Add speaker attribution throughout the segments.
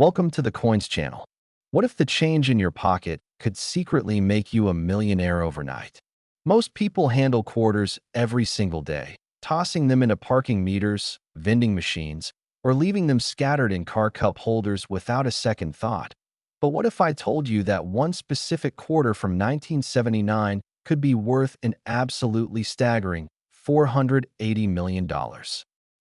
Speaker 1: Welcome to the Coins channel. What if the change in your pocket could secretly make you a millionaire overnight? Most people handle quarters every single day, tossing them into parking meters, vending machines, or leaving them scattered in car cup holders without a second thought. But what if I told you that one specific quarter from 1979 could be worth an absolutely staggering $480 million?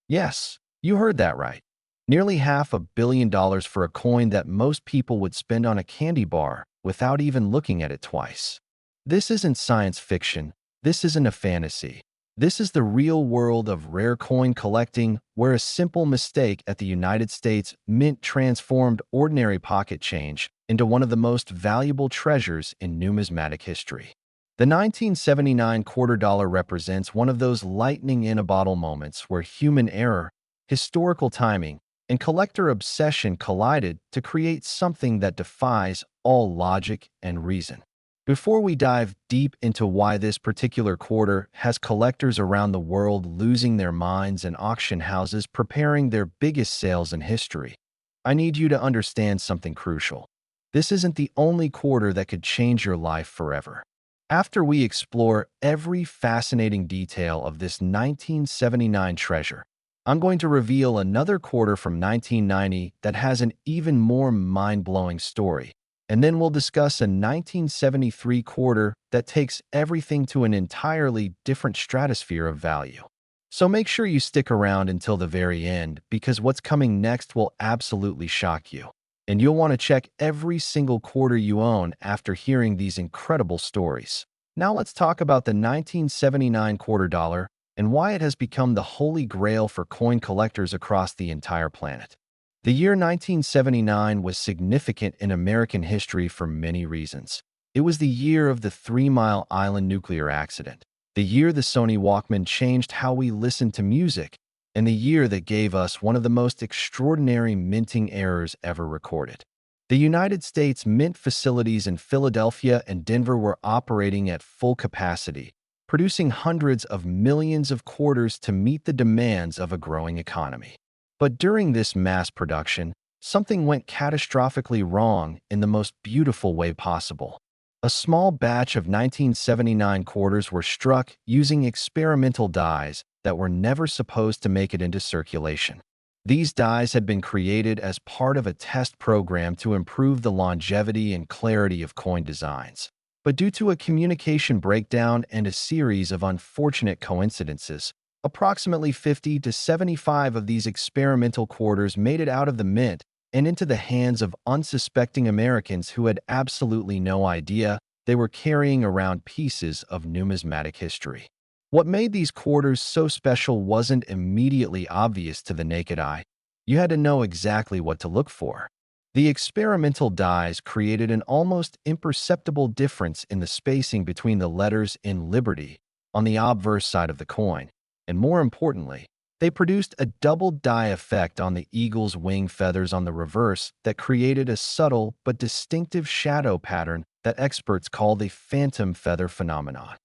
Speaker 1: Yes, you heard that right. Nearly $500 million for a coin that most people would spend on a candy bar without even looking at it twice. This isn't science fiction. This isn't a fantasy. This is the real world of rare coin collecting, where a simple mistake at the United States Mint transformed ordinary pocket change into one of the most valuable treasures in numismatic history. The 1979 quarter dollar represents one of those lightning-in-a-bottle moments where human error, historical timing, and collector obsession collided to create something that defies all logic and reason. Before we dive deep into why this particular quarter has collectors around the world losing their minds and auction houses preparing their biggest sales in history, I need you to understand something crucial. This isn't the only quarter that could change your life forever. After we explore every fascinating detail of this 1979 treasure, I'm going to reveal another quarter from 1990 that has an even more mind-blowing story. And then we'll discuss a 1973 quarter that takes everything to an entirely different stratosphere of value. So make sure you stick around until the very end, because what's coming next will absolutely shock you. And you'll want to check every single quarter you own after hearing these incredible stories. Now let's talk about the 1979 quarter dollar and why it has become the holy grail for coin collectors across the entire planet. The year 1979 was significant in American history for many reasons. It was the year of the 3 Mile Island nuclear accident, the year the Sony Walkman changed how we listened to music, and the year that gave us one of the most extraordinary minting errors ever recorded. The United States Mint facilities in Philadelphia and Denver were operating at full capacity, producing hundreds of millions of quarters to meet the demands of a growing economy. But during this mass production, something went catastrophically wrong in the most beautiful way possible. A small batch of 1979 quarters were struck using experimental dies that were never supposed to make it into circulation. These dies had been created as part of a test program to improve the longevity and clarity of coin designs. But due to a communication breakdown and a series of unfortunate coincidences, approximately 50 to 75 of these experimental quarters made it out of the mint and into the hands of unsuspecting Americans who had absolutely no idea they were carrying around pieces of numismatic history. What made these quarters so special wasn't immediately obvious to the naked eye. You had to know exactly what to look for. The experimental dies created an almost imperceptible difference in the spacing between the letters in Liberty on the obverse side of the coin. And more importantly, they produced a double die effect on the eagle's wing feathers on the reverse that created a subtle but distinctive shadow pattern that experts call the phantom feather phenomenon.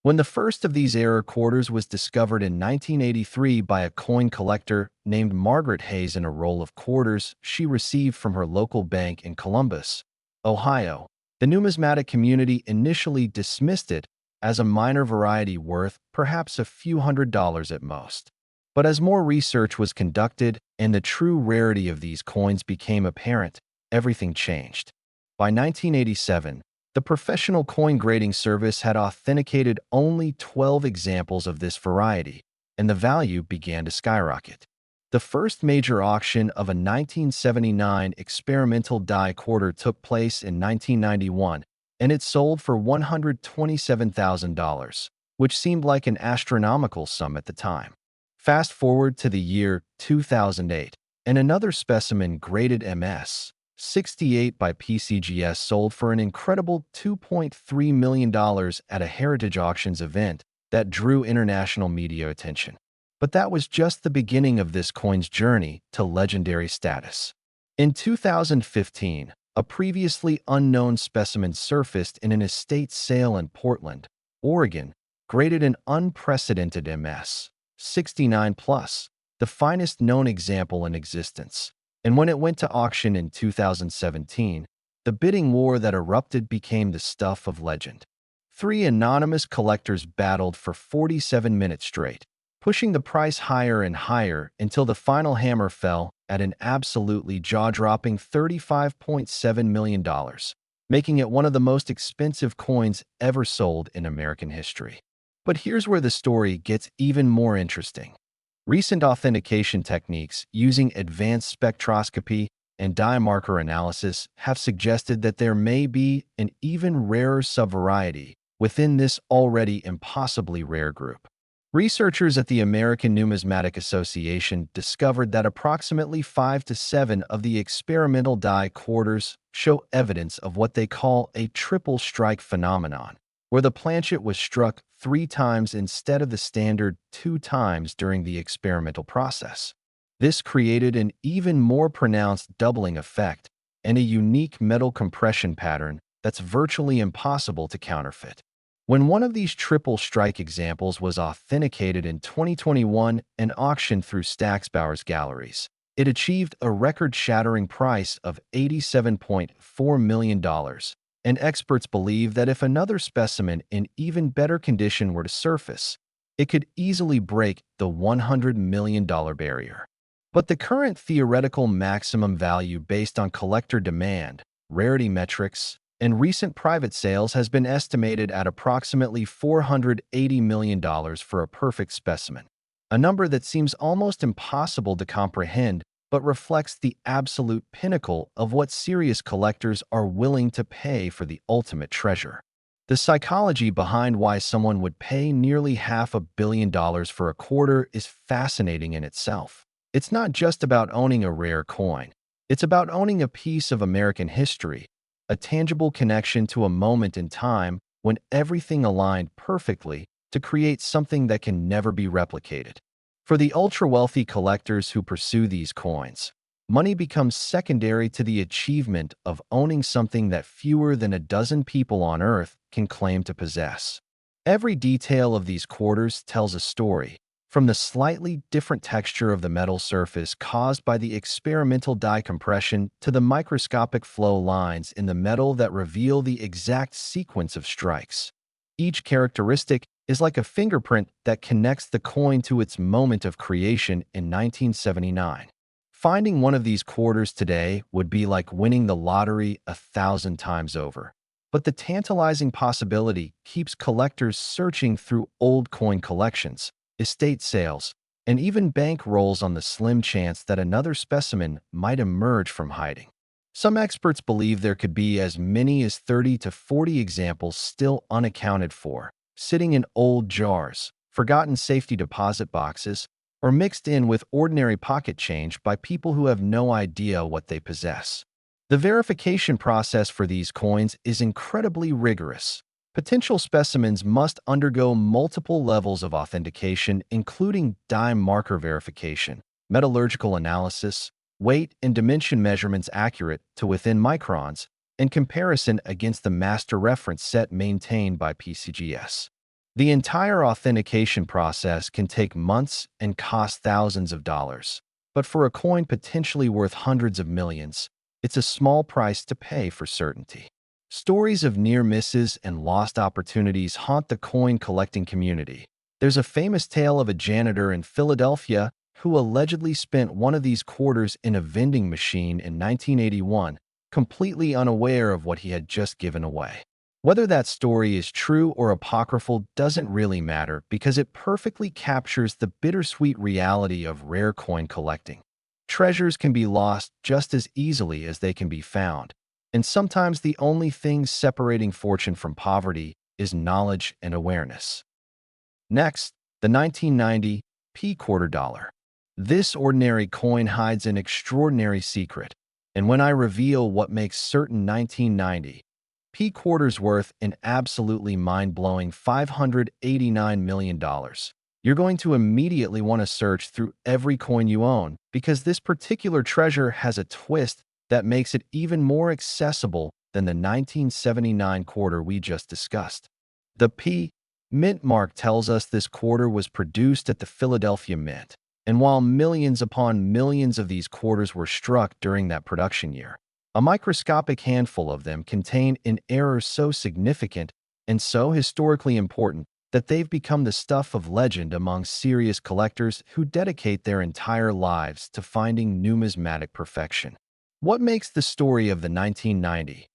Speaker 1: When the first of these error quarters was discovered in 1983 by a coin collector named Margaret Hayes in a roll of quarters she received from her local bank in Columbus, Ohio, the numismatic community initially dismissed it as a minor variety worth perhaps a few $100s at most. But as more research was conducted and the true rarity of these coins became apparent, everything changed. By 1987, the Professional Coin Grading Service had authenticated only 12 examples of this variety, and the value began to skyrocket. The first major auction of a 1979 experimental die quarter took place in 1991, and it sold for $127,000, which seemed like an astronomical sum at the time. Fast forward to the year 2008, and another specimen graded MS 68 by PCGS sold for an incredible $2.3 million at a Heritage Auctions event that drew international media attention. But that was just the beginning of this coin's journey to legendary status. In 2015, a previously unknown specimen surfaced in an estate sale in Portland, Oregon, graded an unprecedented MS 69+, the finest known example in existence. And when it went to auction in 2017, the bidding war that erupted became the stuff of legend. Three anonymous collectors battled for 47 minutes straight, pushing the price higher and higher until the final hammer fell at an absolutely jaw-dropping $35.7 million, making it one of the most expensive coins ever sold in American history. But here's where the story gets even more interesting. Recent authentication techniques using advanced spectroscopy and dye marker analysis have suggested that there may be an even rarer subvariety within this already impossibly rare group. Researchers at the American Numismatic Association discovered that approximately 5 to 7 of the experimental die quarters show evidence of what they call a triple strike phenomenon, where the planchet was struck 3 times instead of the standard 2 times during the experimental process. This created an even more pronounced doubling effect and a unique metal compression pattern that's virtually impossible to counterfeit. When one of these triple strike examples was authenticated in 2021 and auctioned through Stack's Bowers Galleries, it achieved a record-shattering price of $87.4 million, and experts believe that if another specimen in even better condition were to surface, it could easily break the $100 million barrier. But the current theoretical maximum value based on collector demand, rarity metrics, and recent private sales has been estimated at approximately $480 million for a perfect specimen, a number that seems almost impossible to comprehend but reflects the absolute pinnacle of what serious collectors are willing to pay for the ultimate treasure. The psychology behind why someone would pay nearly $500 million for a quarter is fascinating in itself. It's not just about owning a rare coin. It's about owning a piece of American history, a tangible connection to a moment in time when everything aligned perfectly to create something that can never be replicated. For the ultra-wealthy collectors who pursue these coins, money becomes secondary to the achievement of owning something that fewer than a dozen people on Earth can claim to possess. Every detail of these quarters tells a story, from the slightly different texture of the metal surface caused by the experimental die compression to the microscopic flow lines in the metal that reveal the exact sequence of strikes. Each characteristic is like a fingerprint that connects the coin to its moment of creation in 1979. Finding one of these quarters today would be like winning the lottery 1,000 times over. But the tantalizing possibility keeps collectors searching through old coin collections, estate sales, and even bank rolls on the slim chance that another specimen might emerge from hiding. Some experts believe there could be as many as 30 to 40 examples still unaccounted for, sitting in old jars, forgotten safety deposit boxes, or mixed in with ordinary pocket change by people who have no idea what they possess. The verification process for these coins is incredibly rigorous. Potential specimens must undergo multiple levels of authentication, including dye marker verification, metallurgical analysis, weight and dimension measurements accurate to within microns, and comparison against the master reference set maintained by PCGS. The entire authentication process can take months and cost thousands of dollars. But for a coin potentially worth hundreds of millions, it's a small price to pay for certainty. Stories of near misses and lost opportunities haunt the coin collecting community. There's a famous tale of a janitor in Philadelphia who allegedly spent one of these quarters in a vending machine in 1981, completely unaware of what he had just given away. Whether that story is true or apocryphal doesn't really matter because it perfectly captures the bittersweet reality of rare coin collecting. Treasures can be lost just as easily as they can be found. And sometimes the only thing separating fortune from poverty is knowledge and awareness. Next, the 1990 P quarter dollar. This ordinary coin hides an extraordinary secret, and when I reveal what makes certain 1990 P quarters worth an absolutely mind-blowing $589 million, you're going to immediately want to search through every coin you own because this particular treasure has a twist that makes it even more accessible than the 1979 quarter we just discussed. The P mint mark tells us this quarter was produced at the Philadelphia Mint, And while millions upon millions of these quarters were struck during that production year, a microscopic handful of them contain an error so significant and so historically important that they've become the stuff of legend among serious collectors who dedicate their entire lives to finding numismatic perfection. What makes the story of the 1990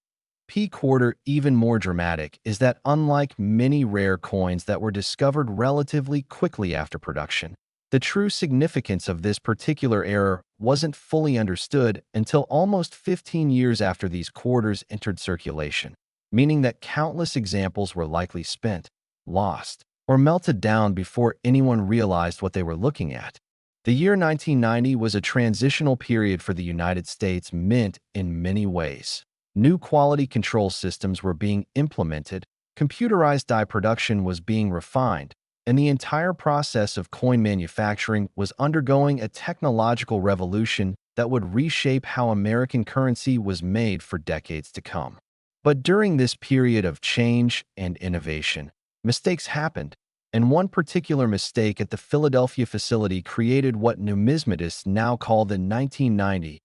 Speaker 1: P quarter even more dramatic is that unlike many rare coins that were discovered relatively quickly after production, the true significance of this particular error wasn't fully understood until almost 15 years after these quarters entered circulation, meaning that countless examples were likely spent, lost, or melted down before anyone realized what they were looking at. The year 1990 was a transitional period for the United States Mint in many ways. New quality control systems were being implemented, computerized die production was being refined, and the entire process of coin manufacturing was undergoing a technological revolution that would reshape how American currency was made for decades to come. But during this period of change and innovation, mistakes happened, and one particular mistake at the Philadelphia facility created what numismatists now call the 1990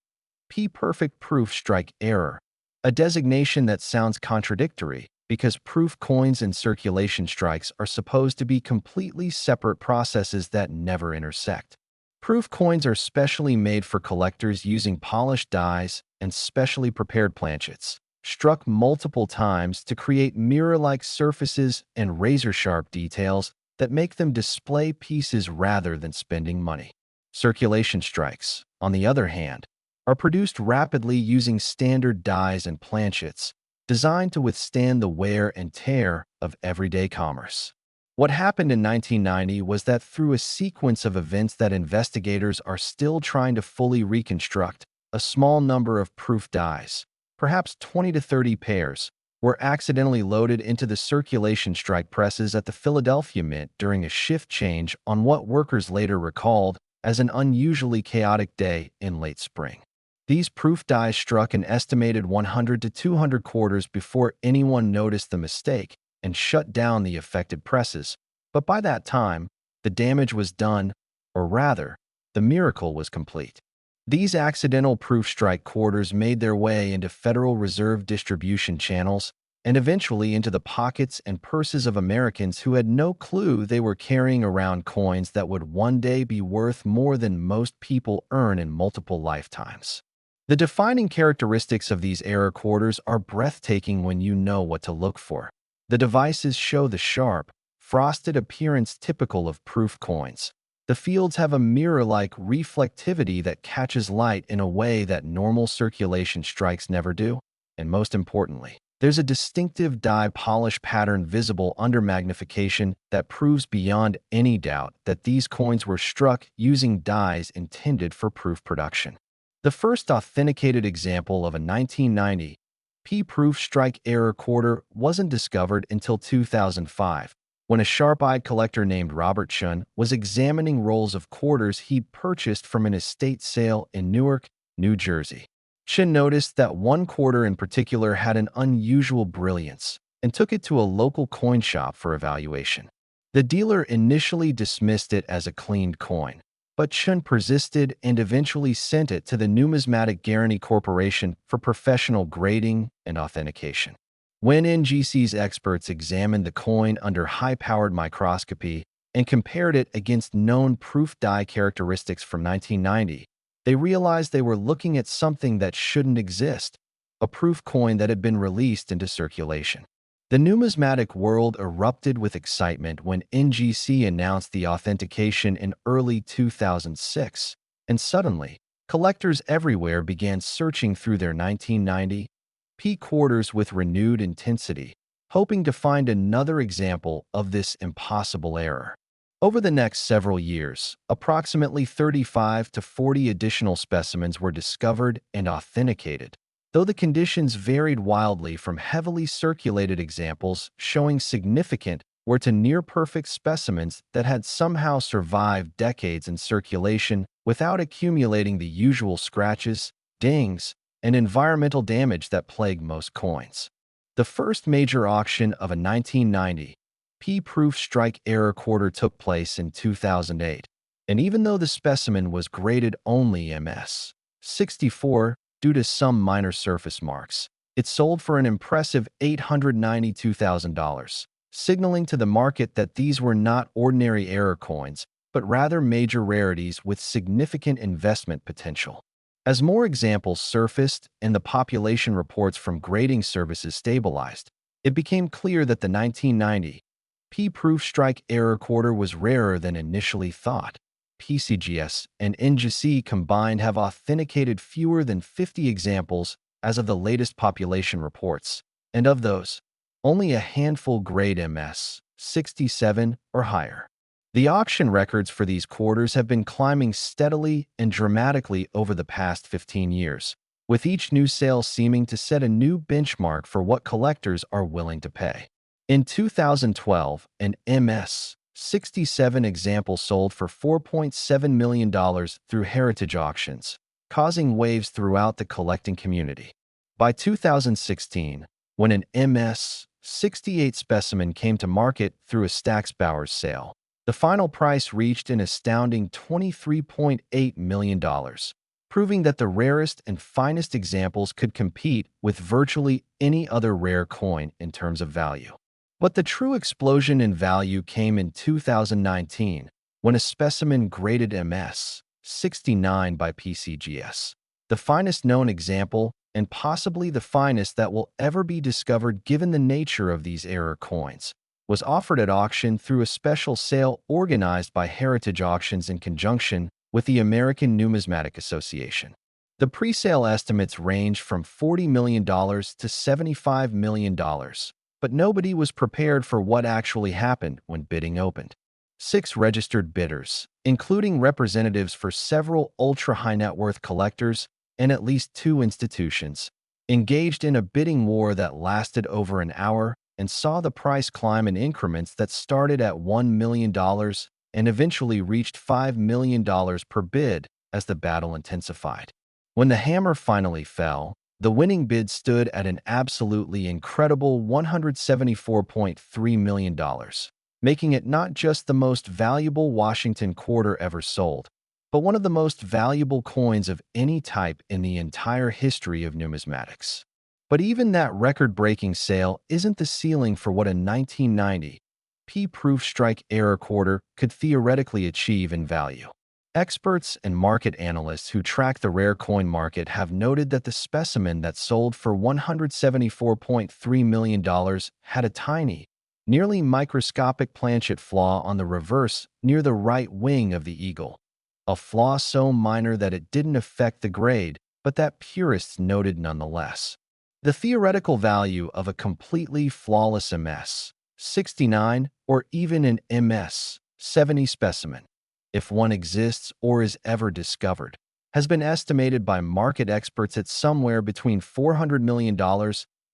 Speaker 1: P-perfect proof strike error, a designation that sounds contradictory because proof coins and circulation strikes are supposed to be completely separate processes that never intersect. Proof coins are specially made for collectors using polished dies and specially prepared planchets, struck multiple times to create mirror-like surfaces and razor-sharp details that make them display pieces rather than spending money. Circulation strikes, on the other hand, are produced rapidly using standard dies and planchets, designed to withstand the wear and tear of everyday commerce. What happened in 1990 was that through a sequence of events that investigators are still trying to fully reconstruct, a small number of proof dies, perhaps 20 to 30 pairs, were accidentally loaded into the circulation strike presses at the Philadelphia Mint during a shift change on what workers later recalled as an unusually chaotic day in late spring. These proof dies struck an estimated 100 to 200 quarters before anyone noticed the mistake and shut down the affected presses, but by that time, the damage was done, or rather, the miracle was complete. These accidental proof strike quarters made their way into Federal Reserve distribution channels and eventually into the pockets and purses of Americans who had no clue they were carrying around coins that would one day be worth more than most people earn in multiple lifetimes. The defining characteristics of these error quarters are breathtaking when you know what to look for. The devices show the sharp, frosted appearance typical of proof coins. The fields have a mirror-like reflectivity that catches light in a way that normal circulation strikes never do. And most importantly, there's a distinctive die polish pattern visible under magnification that proves beyond any doubt that these coins were struck using dies intended for proof production. The first authenticated example of a 1990 P-proof strike error quarter wasn't discovered until 2005, when a sharp-eyed collector named Robert Chun was examining rolls of quarters he'd purchased from an estate sale in Newark, New Jersey. Chun noticed that one quarter in particular had an unusual brilliance and took it to a local coin shop for evaluation. The dealer initially dismissed it as a cleaned coin, but Chun persisted and eventually sent it to the Numismatic Guarantee Corporation for professional grading and authentication. When NGC's experts examined the coin under high-powered microscopy and compared it against known proof die characteristics from 1990, they realized they were looking at something that shouldn't exist, a proof coin that had been released into circulation. The numismatic world erupted with excitement when NGC announced the authentication in early 2006, and suddenly, collectors everywhere began searching through their 1990 P quarters with renewed intensity, hoping to find another example of this impossible error. Over the next several years, approximately 35 to 40 additional specimens were discovered and authenticated, though the conditions varied wildly from heavily circulated examples showing significant or to near-perfect specimens that had somehow survived decades in circulation without accumulating the usual scratches, dings, and environmental damage that plague most coins. The first major auction of a 1990 P-proof strike error quarter took place in 2008, And even though the specimen was graded only MS-64 due to some minor surface marks, it sold for an impressive $892,000, signaling to the market that these were not ordinary error coins, but rather major rarities with significant investment potential. As more examples surfaced and the population reports from grading services stabilized, it became clear that the 1990 P-proof strike error quarter was rarer than initially thought. PCGS and NGC combined have authenticated fewer than 50 examples as of the latest population reports, and of those, only a handful grade MS-67 or higher. The auction records for these quarters have been climbing steadily and dramatically over the past 15 years, with each new sale seeming to set a new benchmark for what collectors are willing to pay. In 2012, an MS-67 example sold for $4.7 million through heritage auctions, causing waves throughout the collecting community. By 2016, when an MS-68 specimen came to market through a Stack's Bowers sale, the final price reached an astounding $23.8 million, proving that the rarest and finest examples could compete with virtually any other rare coin in terms of value. But the true explosion in value came in 2019, when a specimen graded MS-69 by PCGS, the finest known example and possibly the finest that will ever be discovered given the nature of these error coins, was offered at auction through a special sale organized by Heritage Auctions in conjunction with the American Numismatic Association. The pre-sale estimates range from $40 million to $75 million, but nobody was prepared for what actually happened when bidding opened. 6 registered bidders, including representatives for several ultra-high net worth collectors and at least 2 institutions, engaged in a bidding war that lasted over an hour and saw the price climb in increments that started at $1 million and eventually reached $5 million per bid as the battle intensified. When the hammer finally fell, the winning bid stood at an absolutely incredible $174.3 million, making it not just the most valuable Washington quarter ever sold, but one of the most valuable coins of any type in the entire history of numismatics. But even that record-breaking sale isn't the ceiling for what a 1990 P-proof strike error quarter could theoretically achieve in value. Experts and market analysts who track the rare coin market have noted that the specimen that sold for $174.3 million had a tiny, nearly microscopic planchet flaw on the reverse near the right wing of the eagle, a flaw so minor that it didn't affect the grade, but that purists noted nonetheless. The theoretical value of a completely flawless MS-69 or even an MS-70 specimen, if one exists or is ever discovered, has been estimated by market experts at somewhere between $400 million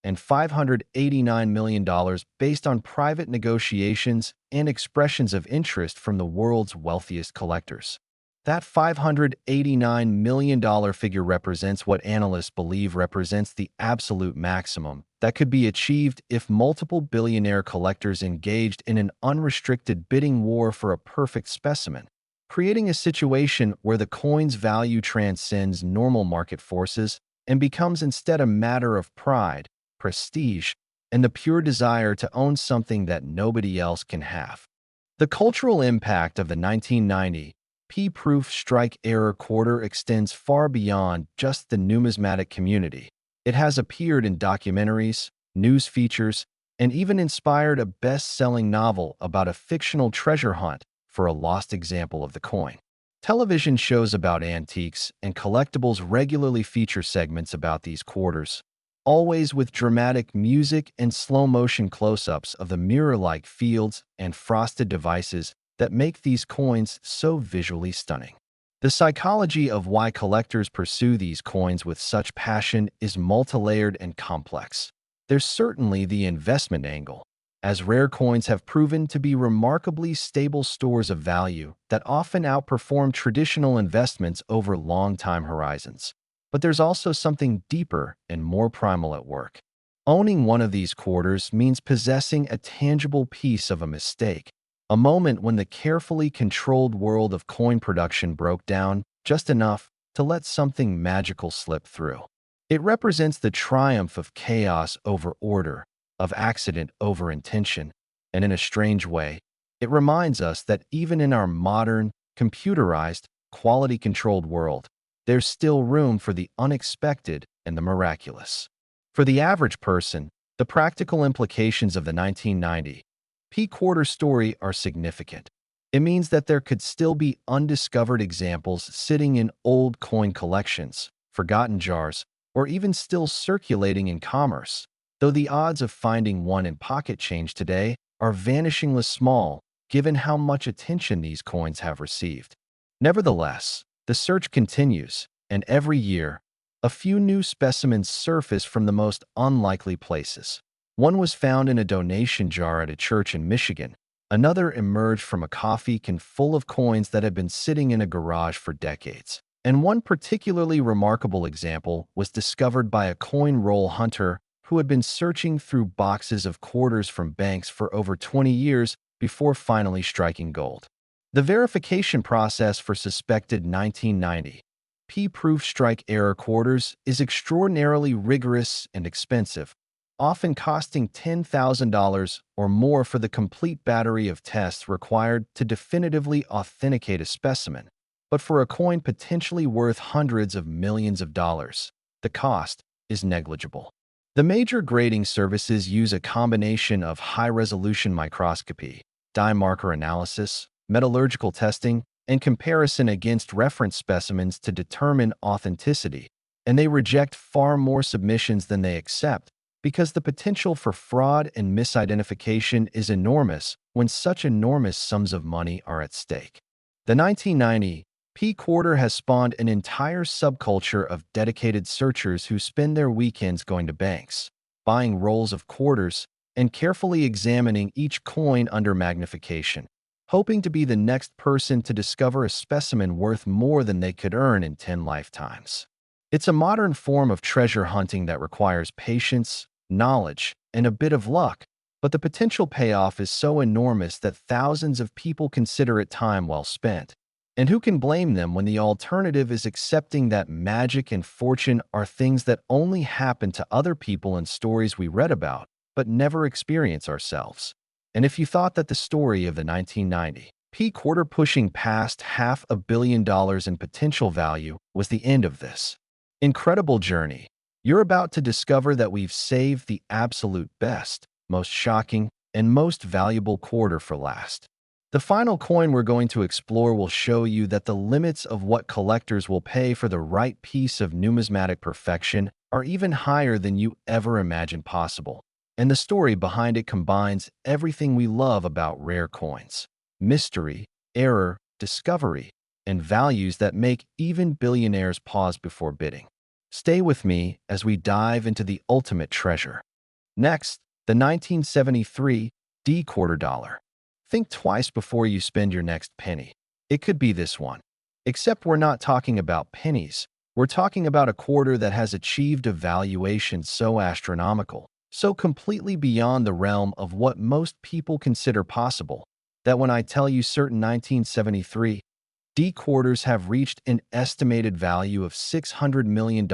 Speaker 1: and $589 million based on private negotiations and expressions of interest from the world's wealthiest collectors. That $589 million figure represents what analysts believe represents the absolute maximum that could be achieved if multiple billionaire collectors engaged in an unrestricted bidding war for a perfect specimen, creating a situation where the coin's value transcends normal market forces and becomes instead a matter of pride, prestige, and the pure desire to own something that nobody else can have. The cultural impact of the 1990 P-proof strike error quarter extends far beyond just the numismatic community. It has appeared in documentaries, news features, and even inspired a best-selling novel about a fictional treasure hunt for a lost example of the coin. Television shows about antiques and collectibles regularly feature segments about these quarters, always with dramatic music and slow-motion close-ups of the mirror-like fields and frosted devices that make these coins so visually stunning. The psychology of why collectors pursue these coins with such passion is multi-layered and complex. There's certainly the investment angle, as rare coins have proven to be remarkably stable stores of value that often outperform traditional investments over long time horizons. But there's also something deeper and more primal at work. Owning one of these quarters means possessing a tangible piece of a mistake, a moment when the carefully controlled world of coin production broke down just enough to let something magical slip through. It represents the triumph of chaos over order, of accident over intention, and in a strange way, it reminds us that even in our modern, computerized, quality-controlled world, there's still room for the unexpected and the miraculous. For the average person, the practical implications of the 1990 P quarter story are significant. It means that there could still be undiscovered examples sitting in old coin collections, forgotten jars, or even still circulating in commerce, though the odds of finding one in pocket change today are vanishingly small given how much attention these coins have received. Nevertheless, the search continues, and every year, a few new specimens surface from the most unlikely places. One was found in a donation jar at a church in Michigan. Another emerged from a coffee can full of coins that had been sitting in a garage for decades. And one particularly remarkable example was discovered by a coin roll hunter who had been searching through boxes of quarters from banks for over 20 years before finally striking gold. The verification process for suspected 1990 P-proof strike error quarters is extraordinarily rigorous and expensive, often costing $10,000 or more for the complete battery of tests required to definitively authenticate a specimen. But for a coin potentially worth hundreds of millions of dollars, the cost is negligible. The major grading services use a combination of high-resolution microscopy, dye marker analysis, metallurgical testing, and comparison against reference specimens to determine authenticity, and they reject far more submissions than they accept because the potential for fraud and misidentification is enormous when such enormous sums of money are at stake. The 1990 P quarter has spawned an entire subculture of dedicated searchers who spend their weekends going to banks, buying rolls of quarters, and carefully examining each coin under magnification, hoping to be the next person to discover a specimen worth more than they could earn in 10 lifetimes. It's a modern form of treasure hunting that requires patience, knowledge, and a bit of luck, but the potential payoff is so enormous that thousands of people consider it time well spent. And who can blame them when the alternative is accepting that magic and fortune are things that only happen to other people in stories we read about, but never experience ourselves? And if you thought that the story of the 1990 P quarter pushing past $500 million in potential value was the end of this incredible journey, you're about to discover that we've saved the absolute best, most shocking, and most valuable quarter for last. The final coin we're going to explore will show you that the limits of what collectors will pay for the right piece of numismatic perfection are even higher than you ever imagined possible. And the story behind it combines everything we love about rare coins: mystery, error, discovery, and values that make even billionaires pause before bidding. Stay with me as we dive into the ultimate treasure. Next, the 1973 D quarter dollar. Think twice before you spend your next penny. It could be this one. Except we're not talking about pennies. We're talking about a quarter that has achieved a valuation so astronomical, so completely beyond the realm of what most people consider possible, that when I tell you certain 1973 D quarters have reached an estimated value of $600 million,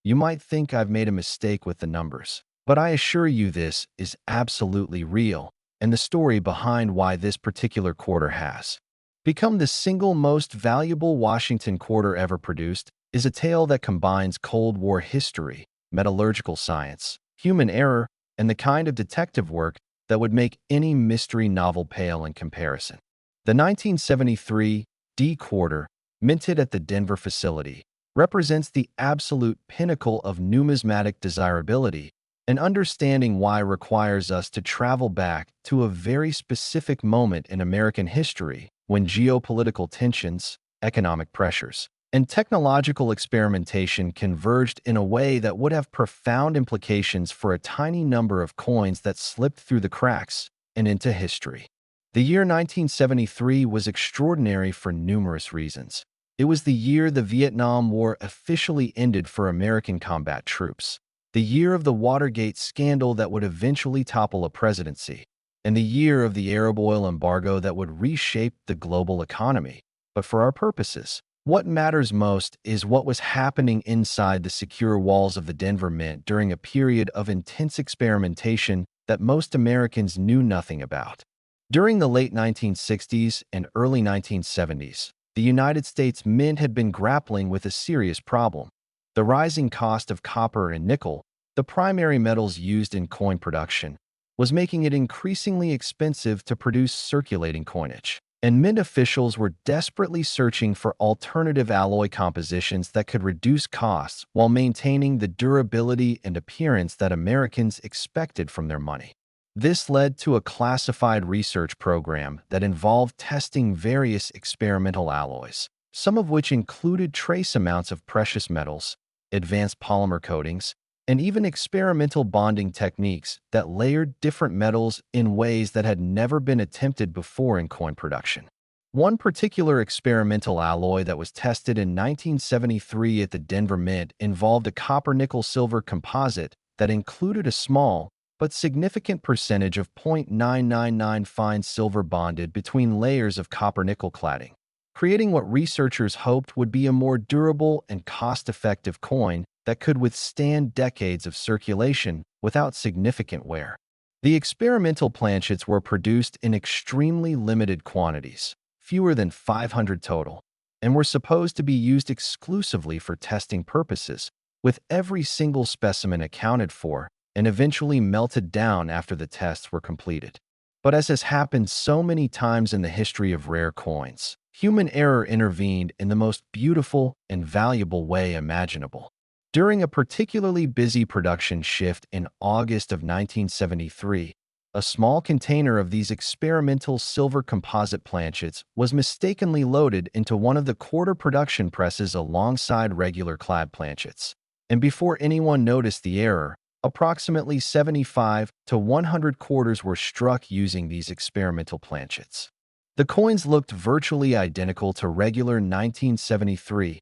Speaker 1: you might think I've made a mistake with the numbers. But I assure you this is absolutely real, and the story behind why this particular quarter has become the single most valuable Washington quarter ever produced is a tale that combines Cold War history, metallurgical science, human error, and the kind of detective work that would make any mystery novel pale in comparison. The 1973 D quarter, minted at the Denver facility, represents the absolute pinnacle of numismatic desirability, and understanding why requires us to travel back to a very specific moment in American history when geopolitical tensions, economic pressures, and technological experimentation converged in a way that would have profound implications for a tiny number of coins that slipped through the cracks and into history. The year 1973 was extraordinary for numerous reasons. It was the year the Vietnam War officially ended for American combat troops, the year of the Watergate scandal that would eventually topple a presidency, and the year of the Arab oil embargo that would reshape the global economy. But for our purposes, what matters most is what was happening inside the secure walls of the Denver Mint during a period of intense experimentation that most Americans knew nothing about. During the late 1960s and early 1970s, the United States Mint had been grappling with a serious problem. The rising cost of copper and nickel, the primary metals used in coin production, was making it increasingly expensive to produce circulating coinage. And Mint officials were desperately searching for alternative alloy compositions that could reduce costs while maintaining the durability and appearance that Americans expected from their money. This led to a classified research program that involved testing various experimental alloys, some of which included trace amounts of precious metals, advanced polymer coatings, and even experimental bonding techniques that layered different metals in ways that had never been attempted before in coin production. One particular experimental alloy that was tested in 1973 at the Denver Mint involved a copper-nickel-silver composite that included a small but significant percentage of 0.999 fine silver bonded between layers of copper-nickel cladding, creating what researchers hoped would be a more durable and cost-effective coin that could withstand decades of circulation without significant wear. The experimental planchets were produced in extremely limited quantities, fewer than 500 total, and were supposed to be used exclusively for testing purposes, with every single specimen accounted for and eventually melted down after the tests were completed. But as has happened so many times in the history of rare coins, human error intervened in the most beautiful and valuable way imaginable. During a particularly busy production shift in August of 1973, a small container of these experimental silver composite planchets was mistakenly loaded into one of the quarter production presses alongside regular clad planchets. And before anyone noticed the error, approximately 75 to 100 quarters were struck using these experimental planchets. The coins looked virtually identical to regular 1973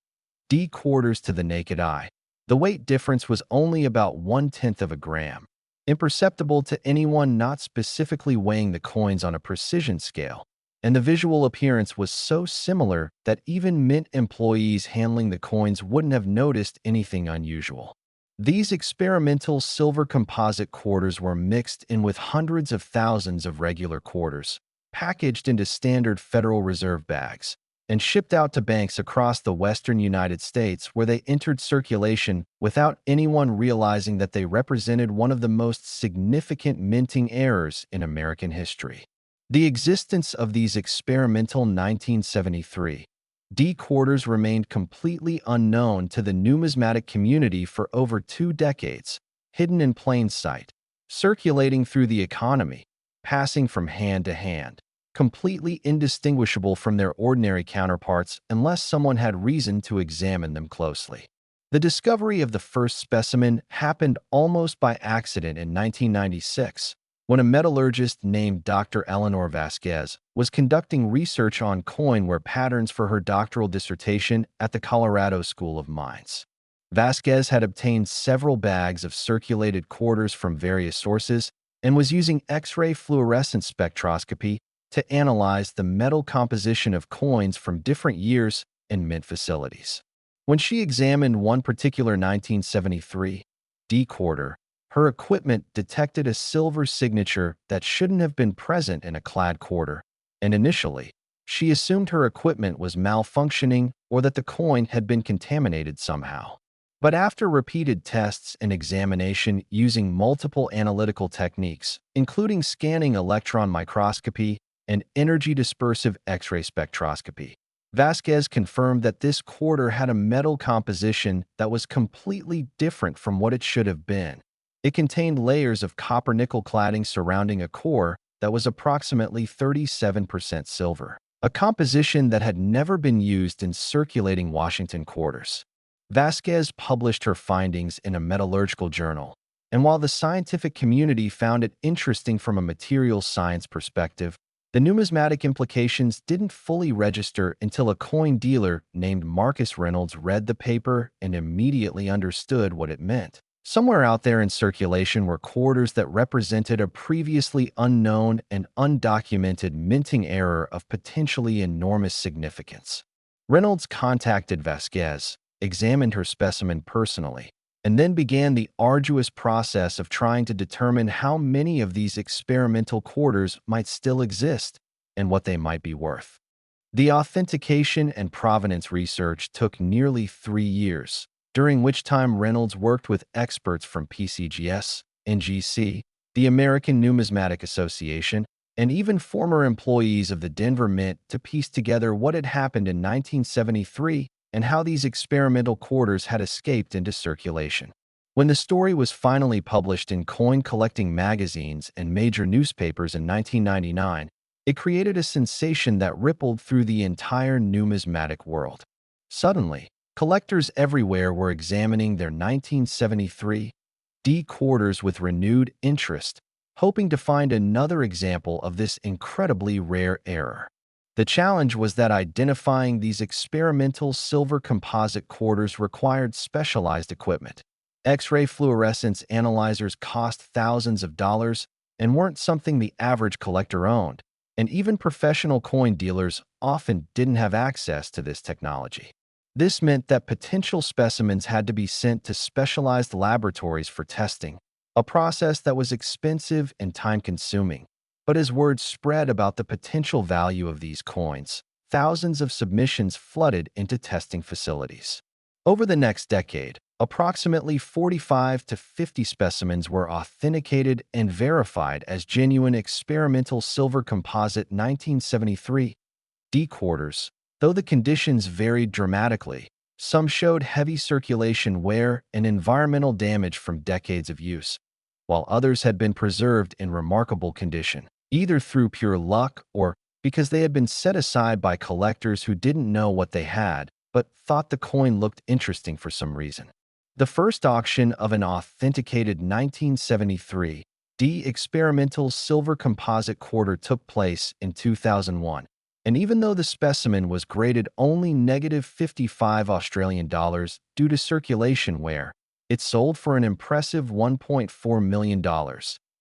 Speaker 1: D quarters to the naked eye. The weight difference was only about 1/10 of a gram, imperceptible to anyone not specifically weighing the coins on a precision scale, and the visual appearance was so similar that even Mint employees handling the coins wouldn't have noticed anything unusual. These experimental silver composite quarters were mixed in with hundreds of thousands of regular quarters, packaged into standard Federal Reserve bags, and shipped out to banks across the western United States where they entered circulation without anyone realizing that they represented one of the most significant minting errors in American history. The existence of these experimental 1973 D quarters remained completely unknown to the numismatic community for over 2 decades, hidden in plain sight, circulating through the economy, passing from hand to hand, completely indistinguishable from their ordinary counterparts unless someone had reason to examine them closely. The discovery of the first specimen happened almost by accident in 1996, when a metallurgist named Dr. Eleanor Vasquez was conducting research on coin-wear patterns for her doctoral dissertation at the Colorado School of Mines. Vasquez had obtained several bags of circulated quarters from various sources and was using X-ray fluorescence spectroscopy to analyze the metal composition of coins from different years and mint facilities. When she examined one particular 1973 D quarter, her equipment detected a silver signature that shouldn't have been present in a clad quarter, and initially, she assumed her equipment was malfunctioning or that the coin had been contaminated somehow. But after repeated tests and examination using multiple analytical techniques, including scanning electron microscopy and energy-dispersive X-ray spectroscopy, Vasquez confirmed that this quarter had a metal composition that was completely different from what it should have been. It contained layers of copper-nickel cladding surrounding a core that was approximately 37% silver, a composition that had never been used in circulating Washington quarters. Vasquez published her findings in a metallurgical journal, and while the scientific community found it interesting from a materials science perspective, the numismatic implications didn't fully register until a coin dealer named Marcus Reynolds read the paper and immediately understood what it meant. Somewhere out there in circulation were quarters that represented a previously unknown and undocumented minting error of potentially enormous significance. Reynolds contacted Vasquez, examined her specimen personally, and then began the arduous process of trying to determine how many of these experimental quarters might still exist and what they might be worth. The authentication and provenance research took nearly 3 years, during which time Reynolds worked with experts from PCGS, NGC, the American Numismatic Association, and even former employees of the Denver Mint to piece together what had happened in 1973 and how these experimental quarters had escaped into circulation. When the story was finally published in coin-collecting magazines and major newspapers in 1999, it created a sensation that rippled through the entire numismatic world. Suddenly, collectors everywhere were examining their 1973 D quarters with renewed interest, hoping to find another example of this incredibly rare error. The challenge was that identifying these experimental silver composite quarters required specialized equipment. X-ray fluorescence analyzers cost thousands of dollars and weren't something the average collector owned, and even professional coin dealers often didn't have access to this technology. This meant that potential specimens had to be sent to specialized laboratories for testing, a process that was expensive and time-consuming. But as word spread about the potential value of these coins, thousands of submissions flooded into testing facilities. Over the next decade, approximately 45 to 50 specimens were authenticated and verified as genuine experimental silver composite 1973 D quarters. Though the conditions varied dramatically, some showed heavy circulation wear and environmental damage from decades of use, while others had been preserved in remarkable condition, either through pure luck or because they had been set aside by collectors who didn't know what they had but thought the coin looked interesting for some reason. The first auction of an authenticated 1973 D experimental silver composite quarter took place in 2001, and even though the specimen was graded only -55 Australian dollars due to circulation wear, it sold for an impressive $1.4 million,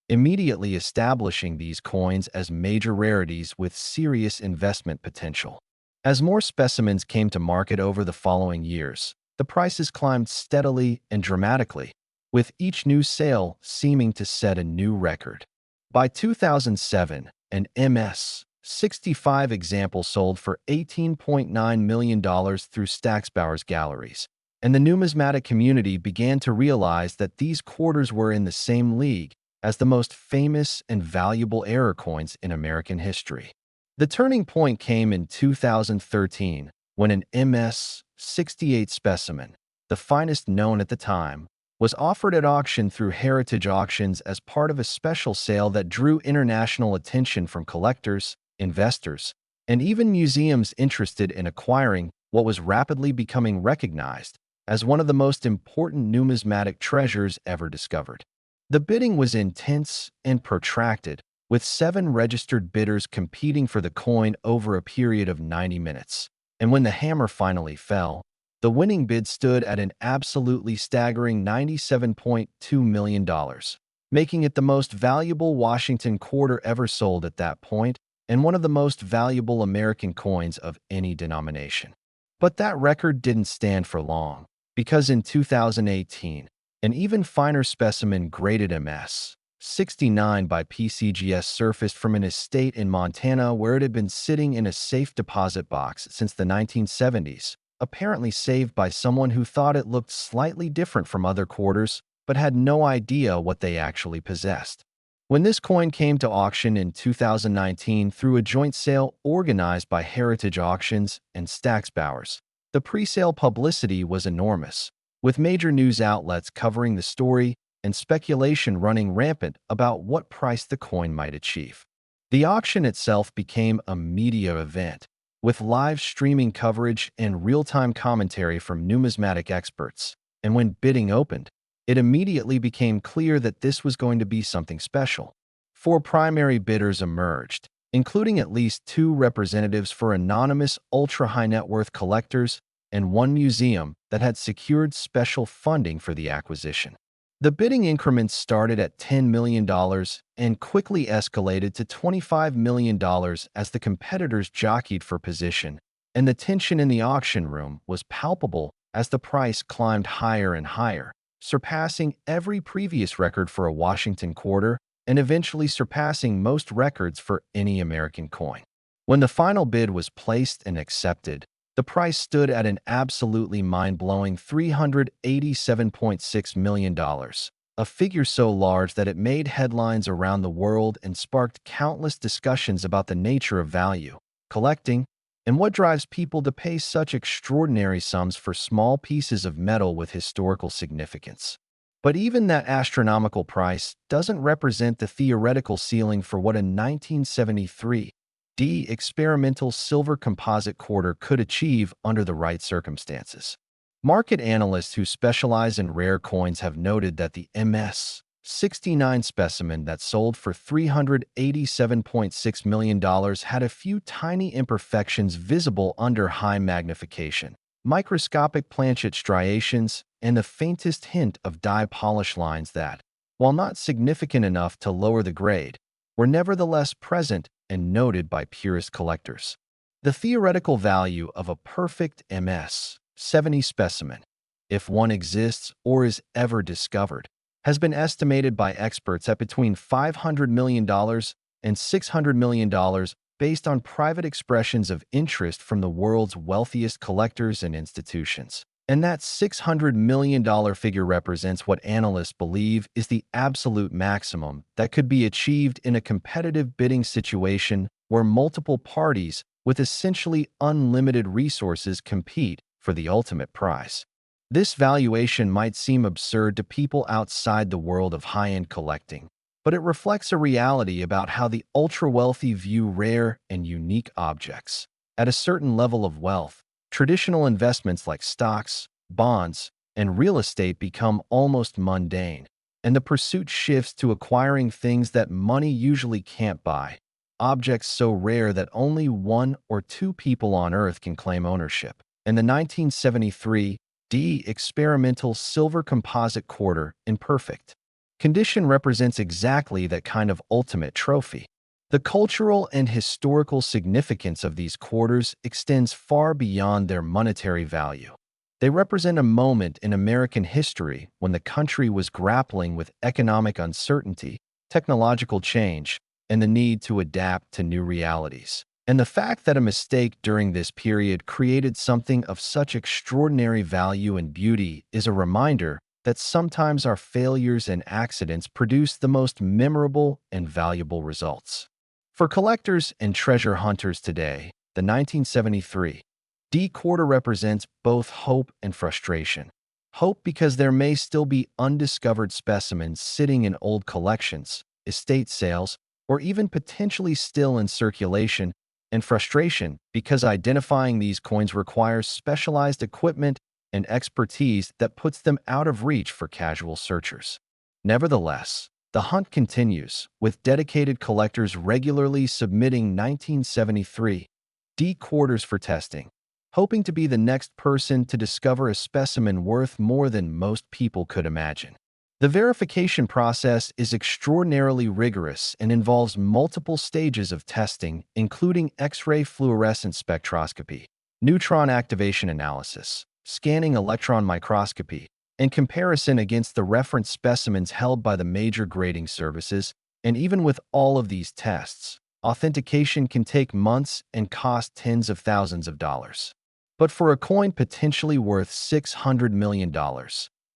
Speaker 1: immediately establishing these coins as major rarities with serious investment potential. As more specimens came to market over the following years, the prices climbed steadily and dramatically, with each new sale seeming to set a new record. By 2007, an MS-65 example sold for $18.9 million through Stack's Bowers Galleries, and the numismatic community began to realize that these quarters were in the same league as the most famous and valuable error coins in American history. The turning point came in 2013 when an MS-68 specimen, the finest known at the time, was offered at auction through Heritage Auctions as part of a special sale that drew international attention from collectors, investors, and even museums interested in acquiring what was rapidly becoming recognized as one of the most important numismatic treasures ever discovered. The bidding was intense and protracted, with 7 registered bidders competing for the coin over a period of 90 minutes. And when the hammer finally fell, the winning bid stood at an absolutely staggering $97.2 million, making it the most valuable Washington quarter ever sold at that point and one of the most valuable American coins of any denomination. But that record didn't stand for long, because in 2018, an even finer specimen graded MS-69 by PCGS surfaced from an estate in Montana where it had been sitting in a safe deposit box since the 1970s, apparently saved by someone who thought it looked slightly different from other quarters but had no idea what they actually possessed. When this coin came to auction in 2019 through a joint sale organized by Heritage Auctions and Stack's Bowers, the pre-sale publicity was enormous, with major news outlets covering the story and speculation running rampant about what price the coin might achieve. The auction itself became a media event, with live streaming coverage and real-time commentary from numismatic experts, and when bidding opened, it immediately became clear that this was going to be something special. 4 primary bidders emerged, including at least 2 representatives for anonymous ultra-high-net-worth collectors and 1 museum that had secured special funding for the acquisition. The bidding increments started at $10 million and quickly escalated to $25 million as the competitors jockeyed for position, and the tension in the auction room was palpable as the price climbed higher and higher, surpassing every previous record for a Washington quarter and eventually surpassing most records for any American coin. When the final bid was placed and accepted, the price stood at an absolutely mind-blowing $387.6 million, a figure so large that it made headlines around the world and sparked countless discussions about the nature of value, collecting, and what drives people to pay such extraordinary sums for small pieces of metal with historical significance. But even that astronomical price doesn't represent the theoretical ceiling for what a 1973 experimental silver composite quarter could achieve under the right circumstances. Market analysts who specialize in rare coins have noted that the MS-69 specimen that sold for $387.6 million had a few tiny imperfections visible under high magnification, microscopic planchet striations, and the faintest hint of die polish lines that, while not significant enough to lower the grade, were nevertheless present and noted by purist collectors. The theoretical value of a perfect MS-70 specimen, if one exists or is ever discovered, has been estimated by experts at between $500 million and $600 million based on private expressions of interest from the world's wealthiest collectors and institutions. And that $600 million figure represents what analysts believe is the absolute maximum that could be achieved in a competitive bidding situation where multiple parties with essentially unlimited resources compete for the ultimate prize. This valuation might seem absurd to people outside the world of high-end collecting, but it reflects a reality about how the ultra-wealthy view rare and unique objects. At a certain level of wealth, traditional investments like stocks, bonds, and real estate become almost mundane, and the pursuit shifts to acquiring things that money usually can't buy, objects so rare that only one or two people on Earth can claim ownership. In the 1973 experimental silver composite quarter in perfect condition represents exactly that kind of ultimate trophy. The cultural and historical significance of these quarters extends far beyond their monetary value. They represent a moment in American history when the country was grappling with economic uncertainty, technological change, and the need to adapt to new realities. And the fact that a mistake during this period created something of such extraordinary value and beauty is a reminder that sometimes our failures and accidents produce the most memorable and valuable results. For collectors and treasure hunters today, the 1973 quarter represents both hope and frustration. Hope because there may still be undiscovered specimens sitting in old collections, estate sales, or even potentially still in circulation, and frustration because identifying these coins requires specialized equipment and expertise that puts them out of reach for casual searchers. Nevertheless, the hunt continues, with dedicated collectors regularly submitting 1973 quarters for testing, hoping to be the next person to discover a specimen worth more than most people could imagine. The verification process is extraordinarily rigorous and involves multiple stages of testing, including X-ray fluorescence spectroscopy, neutron activation analysis, scanning electron microscopy, and comparison against the reference specimens held by the major grading services. And even with all of these tests, authentication can take months and cost tens of thousands of dollars. But for a coin potentially worth $600 million,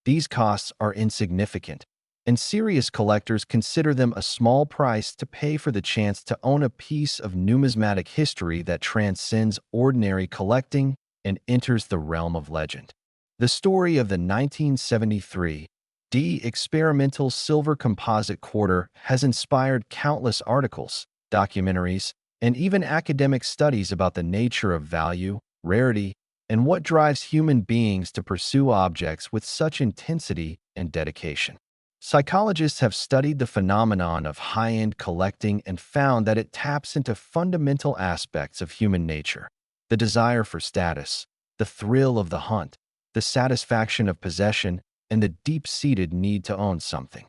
Speaker 1: these costs are insignificant, and serious collectors consider them a small price to pay for the chance to own a piece of numismatic history that transcends ordinary collecting and enters the realm of legend. The story of the 1973 experimental silver composite quarter has inspired countless articles, documentaries, and even academic studies about the nature of value, rarity, and what drives human beings to pursue objects with such intensity and dedication. Psychologists have studied the phenomenon of high-end collecting and found that it taps into fundamental aspects of human nature: the desire for status, the thrill of the hunt, the satisfaction of possession, and the deep-seated need to own something.